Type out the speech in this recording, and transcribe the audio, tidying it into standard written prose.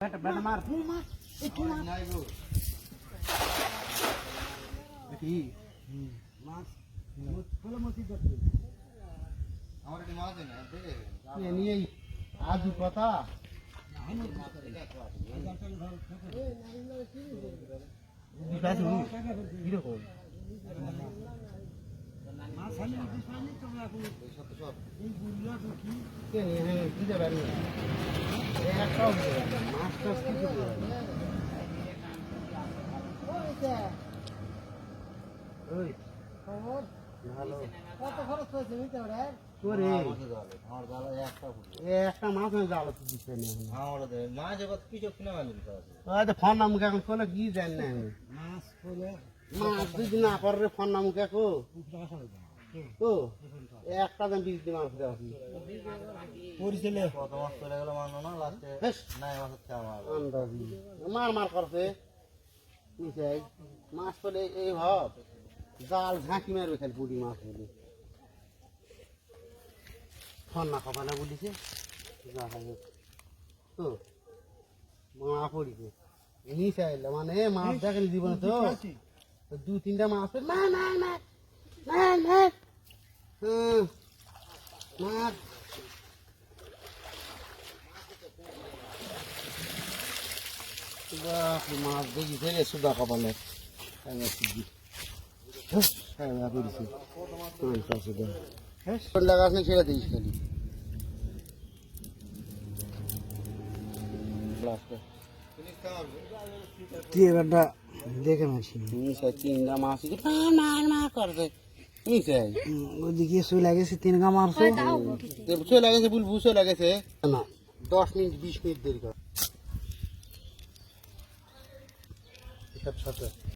बैठ मार तू मार तू मार बेटी मार बोलो मत कर আমার এটি মাছ না দেখে ये नहीं आज पता বিকাশ হুই কিরকম মাছ খালি দিস পানি তো এখন এই বুড়লা তো কি কে নিয়ে কি যাবে না একটা মাছ তো কি করবে ওই খবর ভালো কত খরচ হয়েছে নিতে রে তোরে আমার জালে একটা ফুটে একটা মাছ জাল দিতে নেই আমার মাছ এবার কি চোখ কিনে আনলি তো ওই তো ফোন নাম এখন কোলে কি জানি না আমি মাছ কোলে মাছ দুই না করে ফোন নাম কে কো ও একটা দাম 20 দিন মাছ দেওয়া পরিছিলে কত মাছ চলে গেল মানো না লাস্টে নাই মাছ হচ্ছে আমার আন্দাজি মার করছে নিচাই মাছ পড়ে এই ভাব জাল ঝাঁকি মারবে খালি পুরি মাছ বলে ফোন না খাবা না বলিছে যা হবে তো মা পড়িছে নিচাইল মানে মাছ দেখেন জীবনে তো দু তিনটা মাছ না না না না না মাছ মাছ দেখি ফেলে সুদা কপালে গাছ না ছেড়ে দিস খালি তুই এবারটা দেখে মারছি তিনটা মাছ করছে ওদিকে সই লাগেছে তিন গা মারছে সই লাগেছে বুলবু সই লাগেছে না 10 মিনিট 20 মিনিট দেরি কর সব সাথে